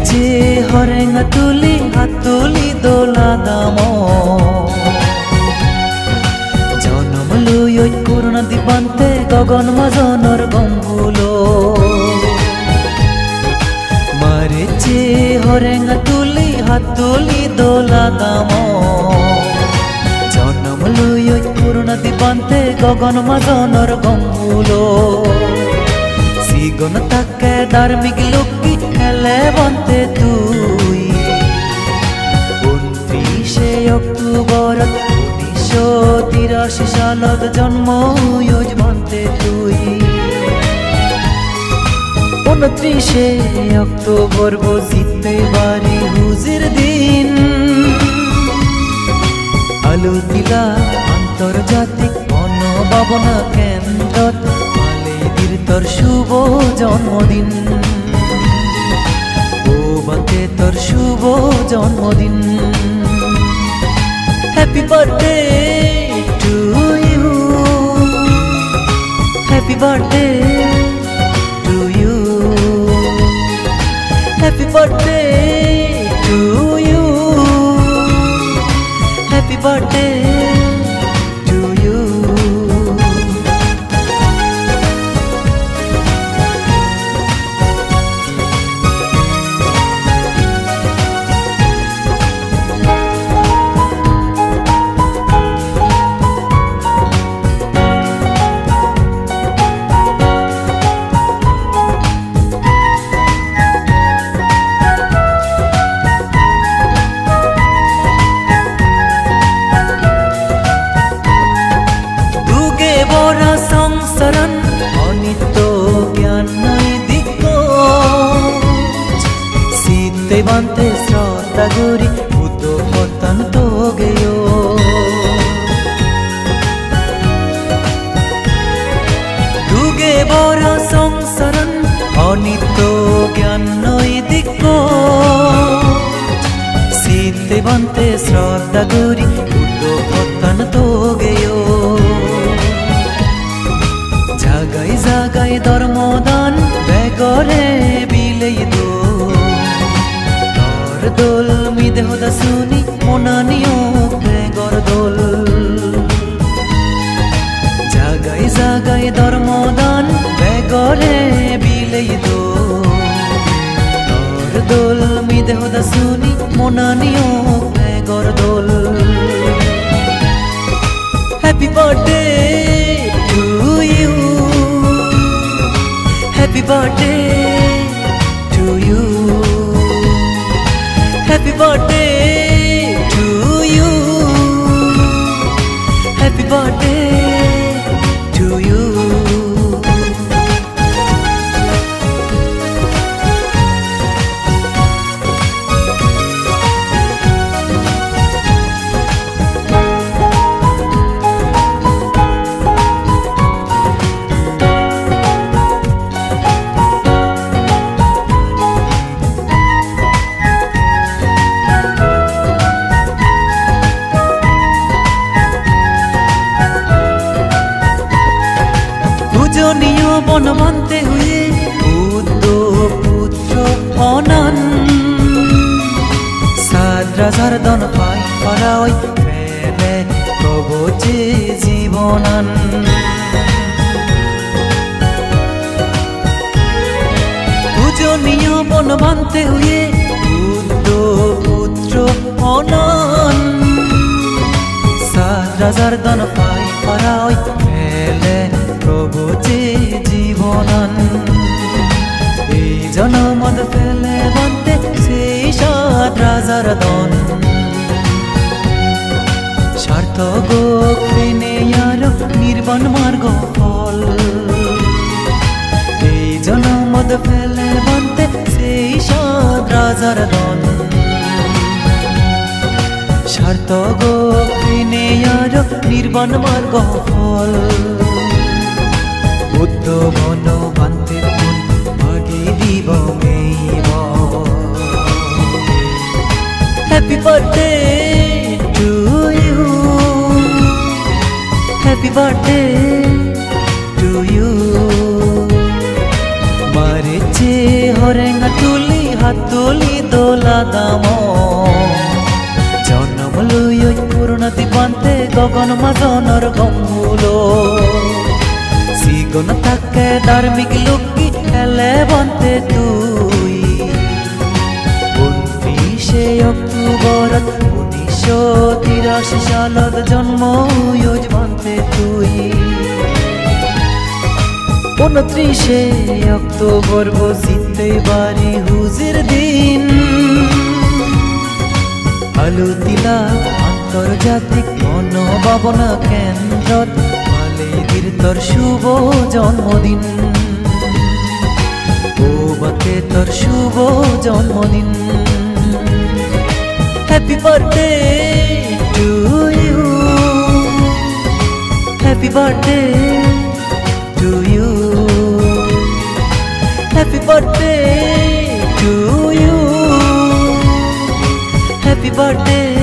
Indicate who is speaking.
Speaker 1: মারিছে হরেঙ্গা তুলি হাতুলি দোলা দাম জনম লুই করুণা দিবান্তে গগন মাজনৰ গম্বুলো মারিছে হরেঙ্গা তুলি হাতুলি দোলা দাম জনম লুই করুণা দিবান্তে গগন মাজনৰ গম্বুলো সিগন তাকে ধার্মিক লোকি হেলে বন্তে তুই 29 অক্টোবর 1983 সালত জন্ম ইউজ বন্তে তুই 29 অক্টোবর বজিতে বাড়ি হুজির দিন আলুতিলা আন্তর্জাতিক গণভাবনা কেন্দ্রত তোর শুভ জন্মদিন ও বাতে তোর শুভ জন্মদিন happy birthday to you happy birthday to you happy birthday to you happy birthday সংসারন অনিত্য জ্ঞান নৈদিক শীতে বান্তে শ্রদ্ধা গরি ভূত পতন তো গেয় দুগে বড় সংসারন অনিত্য জ্ঞান নৈদিক শীতে বান্তে শ্রদ্ধা গরি ভূত পতন তো গেয় জাগাই জাগাই ধর্মদান বেগরে বিলেই দো তোর দোল মিদেহ দাসুনি মনানিও বেগর দোল জাগাই জাগাই ধর্মদান বেগরে বিলেই দো তোর দোল মিদেহ দাসুনি মনানিও বেগর দোল happy birthday to you Happy birthday to you. Happy birthday to you. Happy birthday to you. পূজনীয় বনবন্তে হয়ে বুদ্ধ পুত্র অনন সাত রাজার দন পাই পরাই ফেলে কবচে জীবনান পূজনীয় বনবন্তে হয়ে বুদ্ধ পুত্র অনন সাত রাজার দন পাই পরাই ফেলে প্রভুতে জীবনান এই জনমদ ফেলে বন্তে সেই সাত রাজার দন স্বার্থ গোপনে আর নির্বাণ মার্গ ফল এই জনমদ ফেলে বন্তে সেই সাত রাজার দন স্বার্থ গোপনে আর নির্বাণ মার্গ ফল বুদ্ধ মন বান্তে মাগি দিব মেইব happy birthday to you happy birthday to you মারিছে হরেঙ্গা তুলি হাতুলি তোলা দাম জন্ম লুই পূর্ণতি পান্তে গগন মাজনৰ গম্বুলো সিগন থাকে ধার্মিক লোকি খেলে বন্তে তুই 29 অক্টোবর 1983 সালত জন্ম ইউজ বন্তে তুই 29 অক্টোবর বসিতে বাড়ি হুজির দিন আলুতিলা আন্তর্জাতিক মনোভাবনা কেন্দ্রত মালেদির তোর শুভ জন্মদিন বাতে তোর শুভ জন্মদিন happy birthday to you happy birthday to you happy birthday to you happy birthday